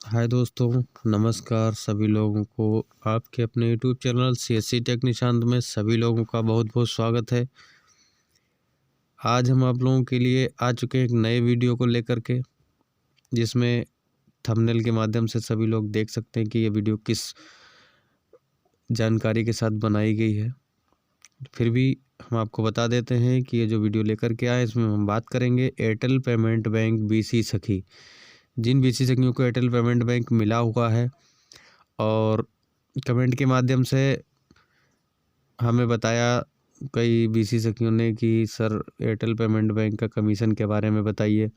हाय दोस्तों, नमस्कार सभी लोगों को। आपके अपने YouTube channel CSC tech Nishant में सभी लोगों का बहुत बहुत स्वागत है। आज हम आप लोगों के लिए आ चुके हैं एक नए वीडियो को लेकर के, जिसमें थंबनेल के माध्यम से सभी लोग देख सकते हैं कि ये वीडियो किस जानकारी के साथ बनाई गई है। फिर भी हम आपको बता देते हैं कि ये जो वीडियो लेकर के आए, इसमें हम बात करेंगे एयरटेल पेमेंट बैंक बीसी सखी। जिन बीसी सखियों को एयरटेल पेमेंट बैंक मिला हुआ है और कमेंट के माध्यम से हमें बताया कई बीसी सखियों ने कि सर एयरटेल पेमेंट बैंक का कमीशन के बारे में बताइए,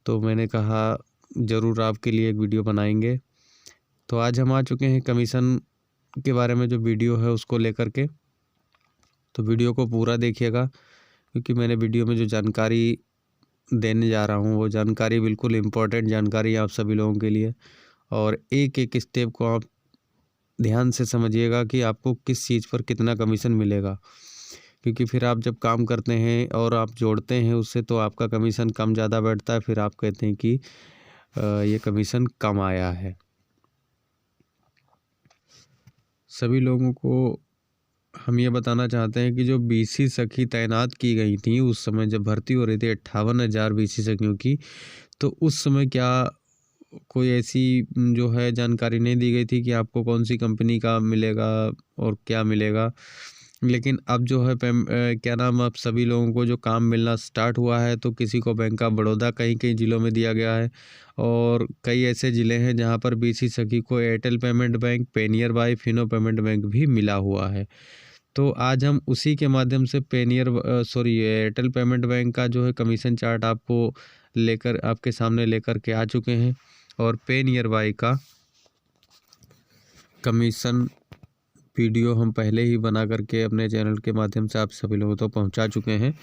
तो मैंने कहा ज़रूर आपके लिए एक वीडियो बनाएंगे। तो आज हम आ चुके हैं कमीशन के बारे में जो वीडियो है उसको लेकर के। तो वीडियो को पूरा देखिएगा, क्योंकि मैंने वीडियो में जो जानकारी देने जा रहा हूँ वो जानकारी बिल्कुल इम्पोर्टेंट जानकारी है आप सभी लोगों के लिए। और एक एक स्टेप को आप ध्यान से समझिएगा कि आपको किस चीज़ पर कितना कमीशन मिलेगा, क्योंकि फिर आप जब काम करते हैं और आप जोड़ते हैं उससे तो आपका कमीशन कम ज़्यादा बैठता है, फिर आप कहते हैं कि ये कमीशन कम आया है। सभी लोगों को हम ये बताना चाहते हैं कि जो बीसी सखी तैनात की गई थी उस समय जब भर्ती हो रही थी 58,000 बीसी सखियों की, तो उस समय क्या कोई ऐसी जो है जानकारी नहीं दी गई थी कि आपको कौन सी कंपनी का मिलेगा और क्या मिलेगा। लेकिन अब जो है क्या नाम, अब सभी लोगों को जो काम मिलना स्टार्ट हुआ है, तो किसी को बैंक ऑफ बड़ौदा कहीं कहीं ज़िलों में दिया गया है और कई ऐसे ज़िले हैं जहां पर बीसी सखी को Airtel payment bank, Payeer by, Fino payment bank भी मिला हुआ है। तो आज हम उसी के माध्यम से एयरटेल पेमेंट बैंक का जो है कमीशन चार्ट आपको लेकर आपके सामने लेकर के आ चुके हैं और पेनियर बाई का कमीशन वीडियो हम पहले ही बना करके अपने चैनल के माध्यम से आप सभी लोगों तक पहुंचा चुके हैं।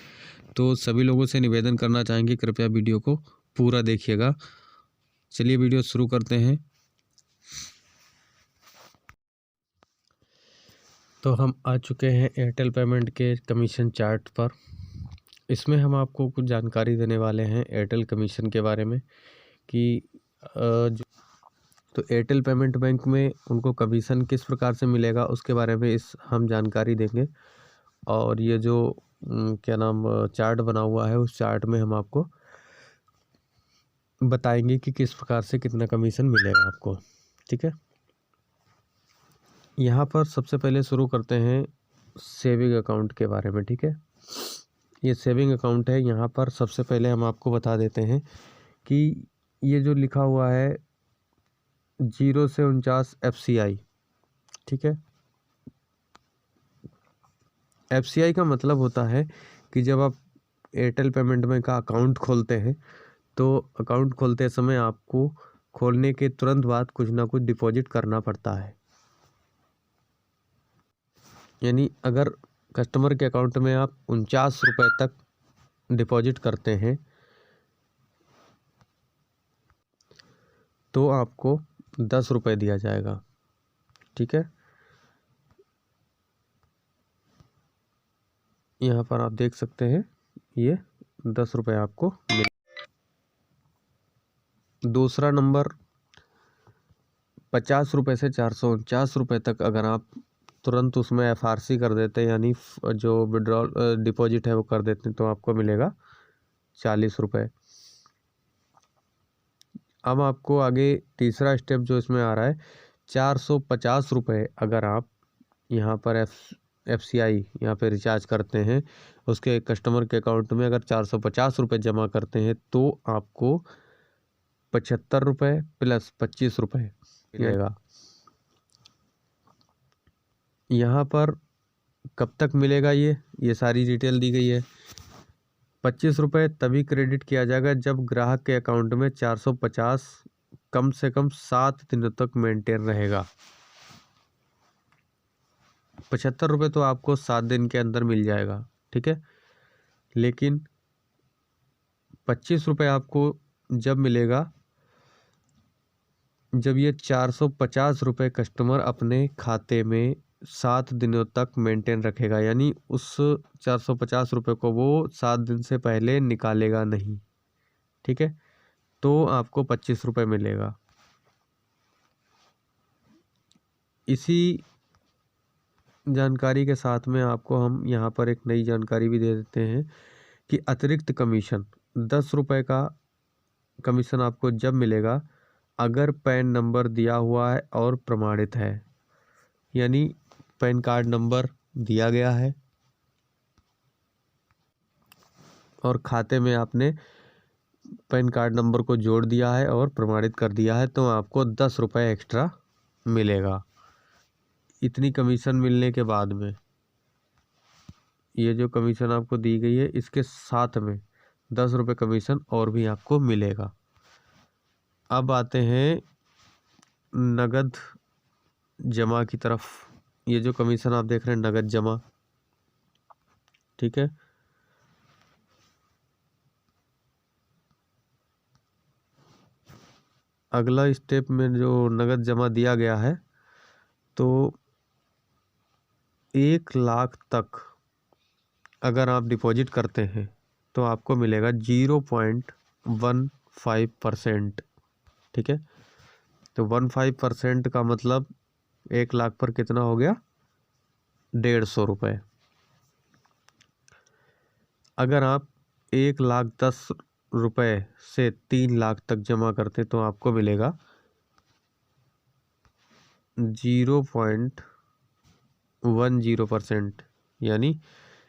तो सभी लोगों से निवेदन करना चाहेंगे, कृपया वीडियो को पूरा देखिएगा। चलिए वीडियो शुरू करते हैं। तो हम आ चुके हैं एयरटेल पेमेंट के कमीशन चार्ट पर। इसमें हम आपको कुछ जानकारी देने वाले हैं एयरटेल कमीशन के बारे में कि तो एयरटेल पेमेंट बैंक में उनको कमीशन किस प्रकार से मिलेगा उसके बारे में हम जानकारी देंगे। और ये जो क्या नाम चार्ट बना हुआ है उस चार्ट में हम आपको बताएंगे कि किस प्रकार से कितना कमीशन मिलेगा आपको। ठीक है, यहाँ पर सबसे पहले शुरू करते हैं सेविंग अकाउंट के बारे में। ठीक है, ये सेविंग अकाउंट है। यहाँ पर सबसे पहले हम आपको बता देते हैं कि ये जो लिखा हुआ है 0 से 49 FCI। ठीक है, FCI का मतलब होता है कि जब आप एयरटेल पेमेंट बैंक का अकाउंट खोलते हैं तो अकाउंट खोलते समय आपको खोलने के तुरंत बाद कुछ ना कुछ डिपॉजिट करना पड़ता है। यानी अगर कस्टमर के अकाउंट में आप 49 रुपये तक डिपॉजिट करते हैं तो आपको 10 रुपये दिया जाएगा। ठीक है, यहाँ पर आप देख सकते हैं ये 10 रुपये आपको मिले। दूसरा नंबर 50 रुपये से 449 रुपये तक अगर आप तुरंत उसमें FRC कर देते हैं, यानी जो विड्रॉल डिपॉजिट है वो कर देते हैं, तो आपको मिलेगा 40 रुपये। अब आपको आगे तीसरा स्टेप जो इसमें आ रहा है 450 रुपये अगर आप यहाँ पर FCI यहाँ पे रिचार्ज करते हैं, उसके कस्टमर के अकाउंट में अगर 450 रुपये जमा करते हैं तो आपको 75 रुपये प्लस 25 रुपये मिलेगा। यहाँ पर कब तक मिलेगा ये सारी डिटेल दी गई है। 25 रुपये तभी क्रेडिट किया जाएगा जब ग्राहक के अकाउंट में 450 कम से कम 7 दिनों तक मेंटेन रहेगा। 75 रुपये तो आपको 7 दिन के अंदर मिल जाएगा। ठीक है, लेकिन 25 रुपये आपको जब मिलेगा जब ये 450 रुपये कस्टमर अपने खाते में 7 दिनों तक मेंटेन रखेगा, यानी उस 450 रुपये को वो 7 दिन से पहले निकालेगा नहीं। ठीक है, तो आपको 25 रुपये मिलेगा। इसी जानकारी के साथ में आपको हम यहाँ पर एक नई जानकारी भी दे देते हैं कि अतिरिक्त कमीशन 10 रुपये का कमीशन आपको जब मिलेगा अगर पैन नंबर दिया हुआ है और प्रमाणित है, यानी पैन कार्ड नंबर दिया गया है और खाते में आपने पैन कार्ड नंबर को जोड़ दिया है और प्रमाणित कर दिया है, तो आपको 10 रुपये एक्स्ट्रा मिलेगा। इतनी कमीशन मिलने के बाद में ये जो कमीशन आपको दी गई है इसके साथ में 10 रुपये कमीशन और भी आपको मिलेगा। अब आते हैं नगद जमा की तरफ। ये जो कमीशन आप देख रहे हैं नगद जमा, ठीक है। अगला स्टेप में जो नगद जमा दिया गया है, तो 1 लाख तक अगर आप डिपॉजिट करते हैं तो आपको मिलेगा 0.15%, ठीक है। तो 15% का मतलब 1 लाख पर कितना हो गया, 150 रुपये। अगर आप 1,10,000 रुपये से 3 लाख तक जमा करते तो आपको मिलेगा 0.10%, यानी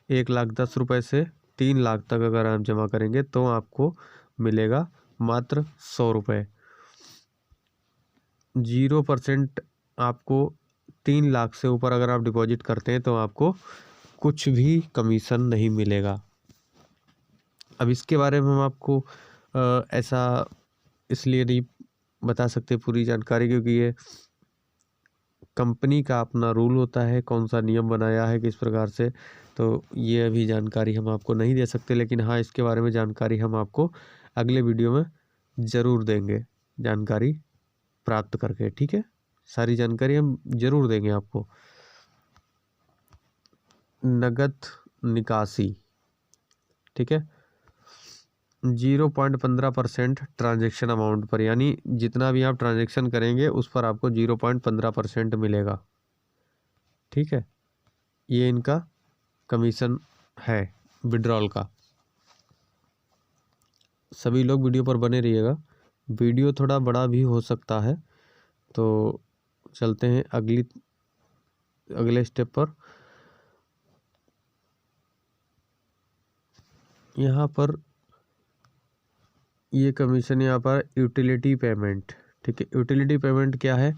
1,10,000 रुपये से 3 लाख तक अगर आप जमा करेंगे तो आपको मिलेगा मात्र 100 रुपये। 0% आपको 3 लाख से ऊपर अगर आप डिपॉजिट करते हैं तो आपको कुछ भी कमीशन नहीं मिलेगा। अब इसके बारे में हम आपको ऐसा इसलिए नहीं बता सकते पूरी जानकारी, क्योंकि ये कंपनी का अपना रूल होता है, कौन सा नियम बनाया है किस प्रकार से, तो ये अभी जानकारी हम आपको नहीं दे सकते। लेकिन हाँ, इसके बारे में जानकारी हम आपको अगले वीडियो में ज़रूर देंगे, जानकारी प्राप्त करके, ठीक है। सारी जानकारी हम ज़रूर देंगे आपको। नगद निकासी, ठीक है, 0.15% ट्रांजैक्शन अमाउंट पर, यानी जितना भी आप ट्रांजैक्शन करेंगे उस पर आपको 0.15% मिलेगा, ठीक है। ये इनका कमीशन है विड्रॉल का। सभी लोग वीडियो पर बने रहिएगा, वीडियो थोड़ा बड़ा भी हो सकता है। तो चलते हैं अगले स्टेप पर। यहाँ पर ये कमीशन, यहाँ पर यूटिलिटी पेमेंट, ठीक है। यूटिलिटी पेमेंट क्या है,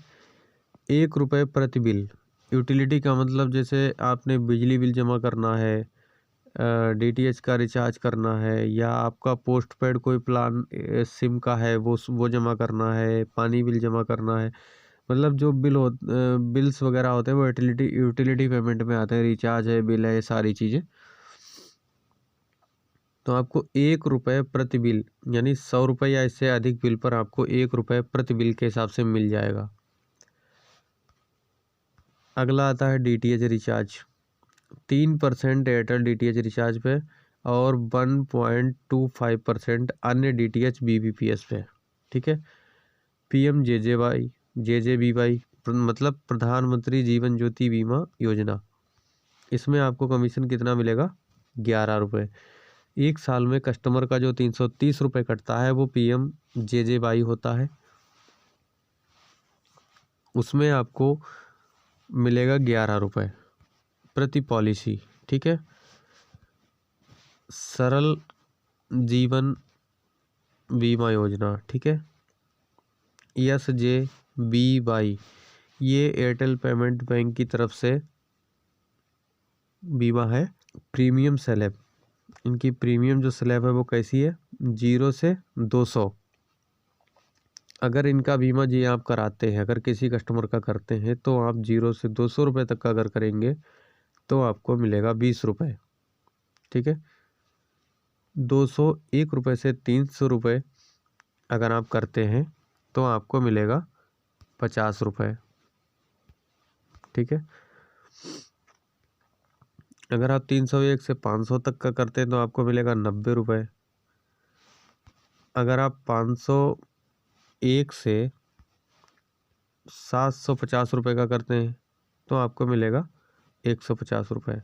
1 रुपये प्रति बिल। यूटिलिटी का मतलब जैसे आपने बिजली बिल जमा करना है, डीटीएच का रिचार्ज करना है, या आपका पोस्ट पेड कोई प्लान सिम का है वो जमा करना है, पानी बिल जमा करना है, मतलब जो बिल्स वगैरह होते हैं वो यूटिलिटी पेमेंट में आते हैं। रिचार्ज है, बिल है, ये सारी चीज़ें। तो आपको 1 रुपये प्रति बिल, यानी 100 रुपये या इससे अधिक बिल पर आपको 1 रुपये प्रति बिल के हिसाब से मिल जाएगा। अगला आता है DTH recharge, 3% Airtel DTH recharge पे और 1.25% अन्य डीटीएच बीबीपीएस पे, ठीक है। जेजेबीवाई मतलब प्रधानमंत्री जीवन ज्योति बीमा योजना, इसमें आपको कमीशन कितना मिलेगा, 11 रुपये। 1 साल में कस्टमर का जो 330 रुपये कटता है वो PMJJY होता है, उसमें आपको मिलेगा 11 रुपये प्रति पॉलिसी, ठीक है। सरल जीवन बीमा योजना, ठीक है, SJBY, ये एयरटेल पेमेंट बैंक की तरफ से बीमा है। प्रीमियम स्लैब, इनकी प्रीमियम जो स्लैब है वो कैसी है, 0 से 200। अगर इनका बीमा जी आप कराते हैं, अगर किसी कस्टमर का करते हैं तो आप 0 से 200 रुपये तक का अगर करेंगे तो आपको मिलेगा 20 रुपये, ठीक है। 201 रुपये से 300 रुपये अगर आप करते हैं तो आपको मिलेगा 50 रुपये, ठीक है। अगर आप 301 से 500 तक का करते हैं तो आपको मिलेगा 90 रुपये। अगर आप 501 से 750 रुपये का करते हैं तो आपको मिलेगा 150 रुपये।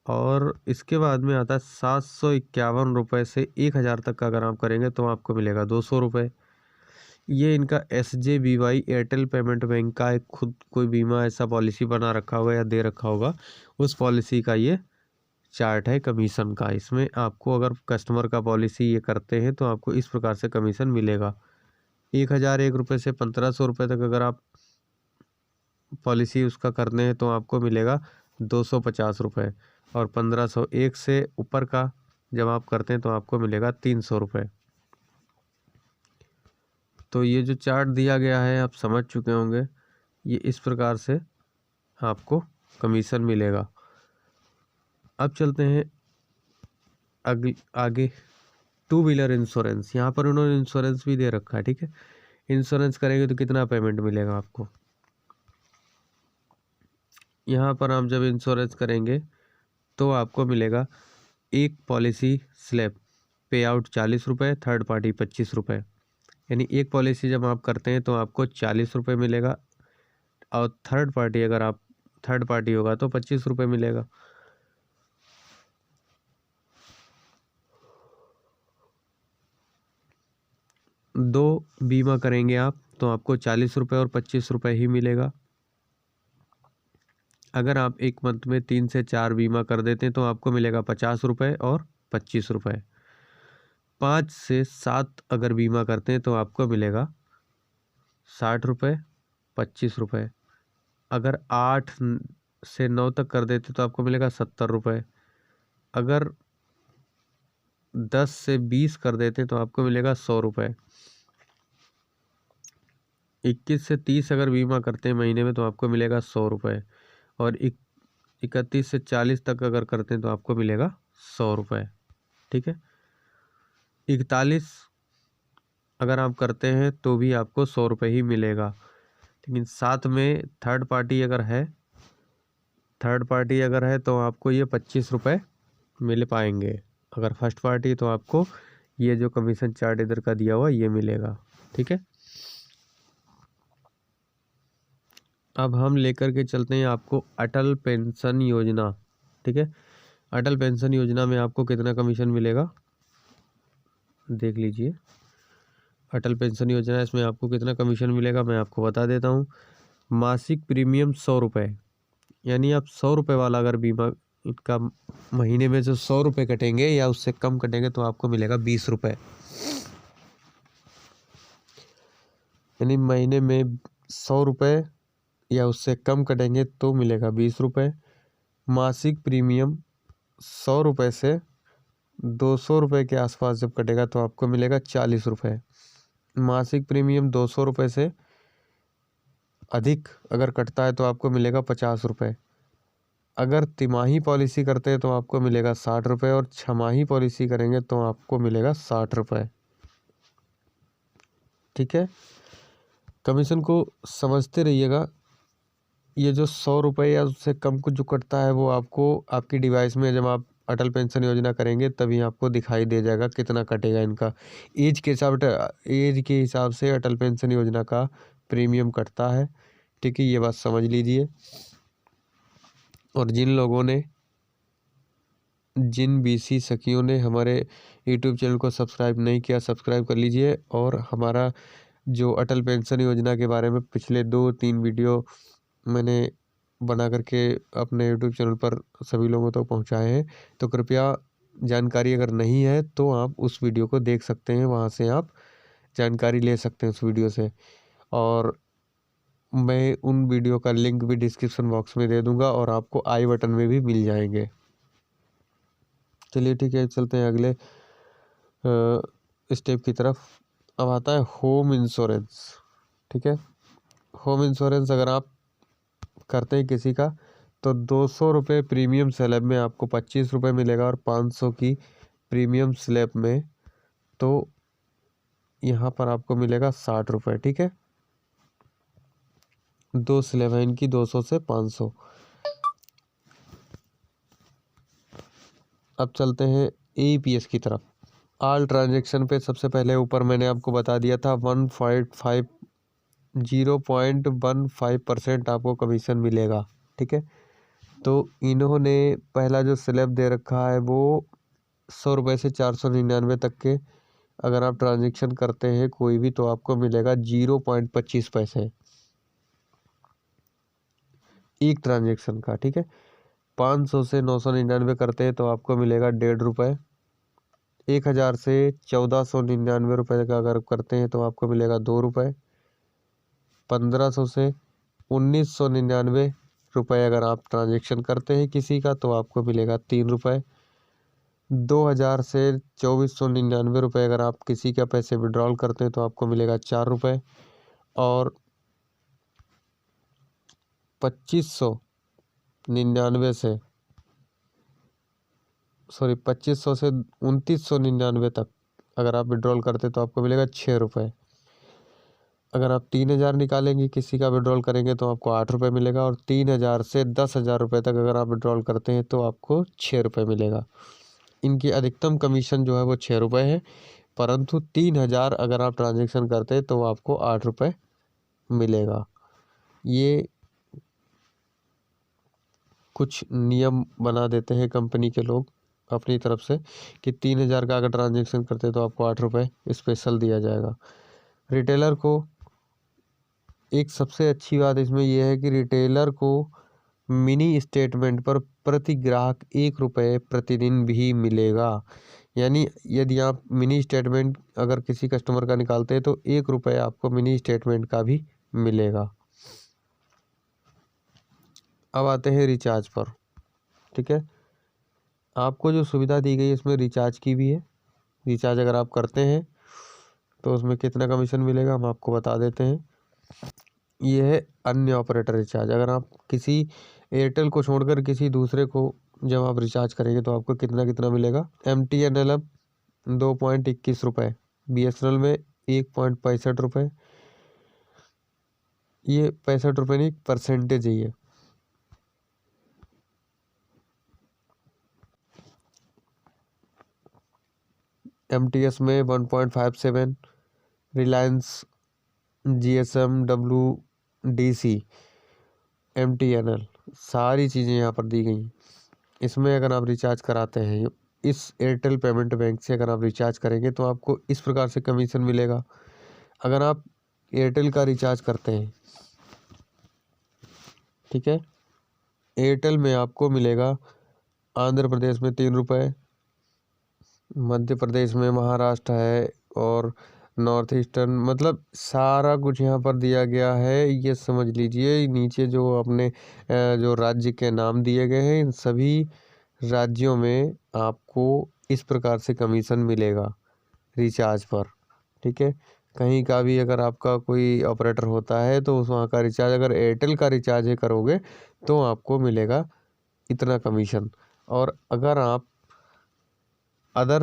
और इसके बाद में आता है 751 रुपये से 1000 तक का अगर आप करेंगे तो आपको मिलेगा 200 रुपये। ये इनका SJBY एयरटेल पेमेंट बैंक का एक खुद कोई बीमा ऐसा पॉलिसी बना रखा होगा या दे रखा होगा, उस पॉलिसी का ये चार्ट है कमीशन का। इसमें आपको अगर कस्टमर का पॉलिसी ये करते हैं तो आपको इस प्रकार से कमीशन मिलेगा। 1001 रुपये से 1500 रुपये तक अगर आप पॉलिसी उसका करते हैं तो आपको मिलेगा 250 रुपये। और 1501 से ऊपर का जब आप करते हैं तो आपको मिलेगा 300 रुपये। तो ये जो चार्ट दिया गया है आप समझ चुके होंगे, ये इस प्रकार से आपको कमीशन मिलेगा। अब चलते हैं आगे 2 व्हीलर इंश्योरेंस। यहाँ पर उन्होंने इंश्योरेंस भी दे रखा है, ठीक है। इंश्योरेंस करेंगे तो कितना पेमेंट मिलेगा आपको। यहाँ पर हम जब इंश्योरेंस करेंगे तो आपको मिलेगा एक पॉलिसी स्लैब पे आउट 40 रुपये, थर्ड पार्टी 25 रुपये। यानी एक पॉलिसी जब आप करते हैं तो आपको 40 रुपये मिलेगा, और थर्ड पार्टी अगर आप थर्ड पार्टी होगा तो 25 रुपये मिलेगा। दो बीमा करेंगे आप तो आपको 40 रुपये और 25 रुपये ही मिलेगा। अगर आप एक मंथ में 3 से 4 बीमा कर देते हैं तो आपको मिलेगा 50 रुपये और 25 रुपये। 5 से 7 अगर बीमा करते हैं तो आपको मिलेगा 60 रुपये 25 रुपये। अगर 8 से 9 तक कर देते तो आपको मिलेगा 70 रुपये। अगर 10 से 20 कर देते तो आपको मिलेगा 100 रुपये। 21 से 30 अगर बीमा करते हैं महीने में तो आपको मिलेगा 100 रुपये। और 31 से 40 तक अगर करते हैं तो आपको मिलेगा 100 रुपये, ठीक है। 41 अगर आप करते हैं तो भी आपको 100 रुपये ही मिलेगा। लेकिन साथ में थर्ड पार्टी अगर है तो आपको ये 25 रुपये मिल पाएंगे। अगर फर्स्ट पार्टी तो आपको ये जो कमीशन चार्ट इधर का दिया हुआ ये मिलेगा, ठीक है। अब हम लेकर के चलते हैं आपको अटल पेंशन योजना, ठीक है। अटल पेंशन योजना में आपको कितना कमीशन मिलेगा देख लीजिए। अटल पेंशन योजना, इसमें आपको कितना कमीशन मिलेगा मैं आपको बता देता हूँ। मासिक प्रीमियम 100 रुपये, यानी आप 100 रुपये वाला अगर बीमा का महीने में जो 100 रुपये कटेंगे या उससे कम कटेंगे तो आपको मिलेगा 20 रुपये। यानी महीने में 100 रुपये या उससे कम कटेंगे तो मिलेगा 20 रुपये। मासिक प्रीमियम 100 रुपये से 200 रुपये के आसपास जब कटेगा तो आपको मिलेगा 40 रुपये। मासिक प्रीमियम 200 रुपये से अधिक अगर कटता है तो आपको मिलेगा 50 रुपये। अगर तिमाही पॉलिसी करते हैं तो आपको मिलेगा 60 रुपये, और छमाही पॉलिसी करेंगे तो आपको मिलेगा 60 रुपये, ठीक है। कमीशन को समझते रहिएगा। ये जो 100 रुपये या उससे कम कुछ जो कटता है वो आपको आपकी डिवाइस में जब आप अटल पेंशन योजना करेंगे तभी आपको दिखाई दे जाएगा कितना कटेगा इनका। एज के हिसाब से अटल पेंशन योजना का प्रीमियम कटता है, ठीक है। ये बात समझ लीजिए। और जिन BC सखियों ने हमारे YouTube चैनल को सब्सक्राइब नहीं किया, सब्सक्राइब कर लीजिए। और हमारा जो अटल पेंशन योजना के बारे में पिछले 2-3 वीडियो मैंने बना करके अपने YouTube चैनल पर सभी लोगों तक पहुंचाए हैं, तो कृपया जानकारी अगर नहीं है तो आप उस वीडियो को देख सकते हैं, वहां से आप जानकारी ले सकते हैं उस वीडियो से। और मैं उन वीडियो का लिंक भी डिस्क्रिप्शन बॉक्स में दे दूंगा और आपको आई बटन में भी मिल जाएंगे। चलिए ठीक है, चलते हैं अगले स्टेप की तरफ। अब आता है होम इंश्योरेंस, ठीक है। होम इंश्योरेंस अगर आप करते हैं किसी का तो 200 रुपये प्रीमियम स्लैब में आपको 25 रुपये मिलेगा, और 500 की प्रीमियम स्लैब में तो यहाँ पर आपको मिलेगा 60 रुपये, ठीक है। 2 स्लैब है इनकी, 200 से 500। अब चलते हैं AEPS की तरफ। ऑल ट्रांजेक्शन पे सबसे पहले ऊपर मैंने आपको बता दिया था 1.5 0.15% आपको कमीशन मिलेगा। ठीक है, तो इन्होंने पहला जो स्लैब दे रखा है वो 100 रुपये से 499 तक के अगर आप ट्रांजेक्शन करते हैं कोई भी तो आपको मिलेगा 0.25 पैसे एक ट्रांजेक्शन का। ठीक है, 500 से 999 करते हैं तो आपको मिलेगा 1.5 रुपये। 1000 से 1499 रुपये का अगर करते हैं तो आपको मिलेगा 2 रुपये। 1500 से 1999 रुपये अगर आप ट्रांजेक्शन करते हैं किसी का तो आपको मिलेगा 3 रुपये। 2000 से 2499 रुपये अगर आप किसी का पैसे विड्रॉल करते हैं तो आपको मिलेगा 4 रुपये। और 2500 से 2999 तक अगर आप विड्रॉल करते तो आपको मिलेगा 6 रुपये। अगर आप 3000 निकालेंगे किसी का विड्रॉल करेंगे तो आपको 8 रुपये मिलेगा। और 3000 से 10,000 रुपये तक अगर आप विड्रॉल करते हैं तो आपको 6 रुपये मिलेगा। इनकी अधिकतम कमीशन जो है वो 6 रुपये है, परंतु 3000 अगर आप ट्रांजेक्शन करते हैं तो आपको 8 रुपये मिलेगा। ये कुछ नियम बना देते हैं कंपनी के लोग अपनी तरफ से कि 3000 का अगर ट्रांजेक्शन करते हैं तो आपको 8 रुपये स्पेशल दिया जाएगा। रिटेलर को एक सबसे अच्छी बात इसमें यह है कि रिटेलर को मिनी स्टेटमेंट पर प्रति ग्राहक 1 रुपये प्रतिदिन भी मिलेगा। यानी यदि आप मिनी स्टेटमेंट अगर किसी कस्टमर का निकालते हैं तो 1 रुपये आपको मिनी स्टेटमेंट का भी मिलेगा। अब आते हैं रिचार्ज पर। ठीक है, आपको जो सुविधा दी गई है इसमें रिचार्ज की भी है। रिचार्ज अगर आप करते हैं तो उसमें कितना कमीशन मिलेगा हम आपको बता देते हैं। ये है अन्य ऑपरेटर रिचार्ज। अगर आप किसी एयरटेल को छोड़कर किसी दूसरे को जब आप रिचार्ज करेंगे तो आपको कितना कितना मिलेगा। MTNL 2.21 रुपये, BSNL में 1.65 रुपये। ये 65 रुपये नहीं, परसेंटेज ही है। MTS में 1.57, रिलायंस, GSM, WDC, MTNL सारी चीज़ें यहाँ पर दी गई। इसमें अगर आप रिचार्ज कराते हैं इस एयरटेल पेमेंट बैंक से अगर आप रिचार्ज करेंगे तो आपको इस प्रकार से कमीशन मिलेगा। अगर आप एयरटेल का रिचार्ज करते हैं, ठीक है, एयरटेल में आपको मिलेगा आंध्र प्रदेश में 3 रुपये, मध्य प्रदेश में, महाराष्ट्र है और नॉर्थ ईस्टर्न, मतलब सारा कुछ यहाँ पर दिया गया है। ये समझ लीजिए नीचे जो अपने जो राज्य के नाम दिए गए हैं इन सभी राज्यों में आपको इस प्रकार से कमीशन मिलेगा रिचार्ज पर। ठीक है, कहीं का भी अगर आपका कोई ऑपरेटर होता है तो उस वहाँ का रिचार्ज अगर एयरटेल का रिचार्ज है करोगे तो आपको मिलेगा इतना कमीशन। और अगर आप अदर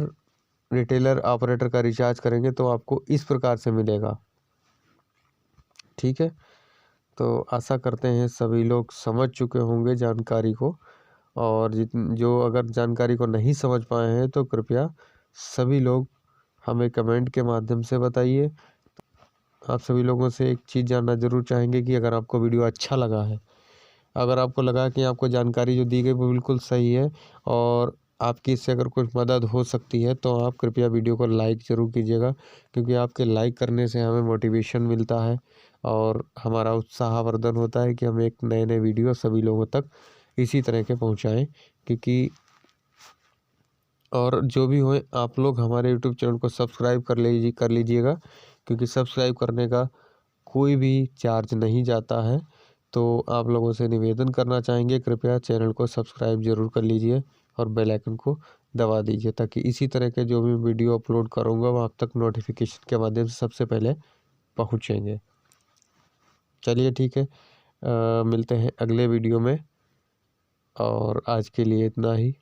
रिटेलर ऑपरेटर का रिचार्ज करेंगे तो आपको इस प्रकार से मिलेगा। ठीक है, तो आशा करते हैं सभी लोग समझ चुके होंगे जानकारी को। और जो अगर जानकारी को नहीं समझ पाए हैं तो कृपया सभी लोग हमें कमेंट के माध्यम से बताइए। आप सभी लोगों से एक चीज़ जानना ज़रूर चाहेंगे कि अगर आपको वीडियो अच्छा लगा है, अगर आपको लगा कि आपको जानकारी जो दी गई वो बिल्कुल सही है और आपकी इससे अगर कुछ मदद हो सकती है तो आप कृपया वीडियो को लाइक ज़रूर कीजिएगा, क्योंकि आपके लाइक करने से हमें मोटिवेशन मिलता है और हमारा उत्साहवर्धन होता है कि हम एक नए नए वीडियो सभी लोगों तक इसी तरह के पहुंचाएं। क्योंकि और जो भी हो आप लोग हमारे यूट्यूब चैनल को सब्सक्राइब कर लीजिएगा, क्योंकि सब्सक्राइब करने का कोई भी चार्ज नहीं जाता है। तो आप लोगों से निवेदन करना चाहेंगे कृपया चैनल को सब्सक्राइब ज़रूर कर लीजिए और बेल आइकन को दबा दीजिए, ताकि इसी तरह के जो भी वीडियो अपलोड करूँगा वो आप तक नोटिफिकेशन के माध्यम से सबसे पहले पहुँचेंगे। चलिए ठीक है, मिलते हैं अगले वीडियो में और आज के लिए इतना ही।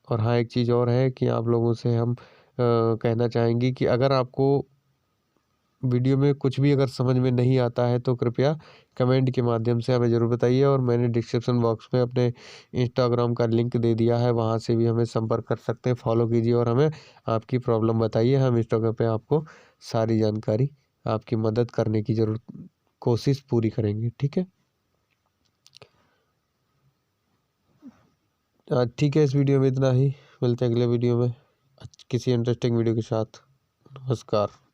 और हाँ, एक चीज़ और है कि आप लोगों से हम कहना चाहेंगे कि अगर आपको वीडियो में कुछ भी अगर समझ में नहीं आता है तो कृपया कमेंट के माध्यम से हमें ज़रूर बताइए। और मैंने डिस्क्रिप्शन बॉक्स में अपने इंस्टाग्राम का लिंक दे दिया है, वहाँ से भी हमें संपर्क कर सकते हैं। फॉलो कीजिए और हमें आपकी प्रॉब्लम बताइए, हम इंस्टाग्राम पे आपको सारी जानकारी आपकी मदद करने की कोशिश पूरी करेंगे। ठीक है, ठीक है, इस वीडियो में इतना ही। मिलते हैं अगले वीडियो में किसी इंटरेस्टिंग वीडियो के साथ। नमस्कार।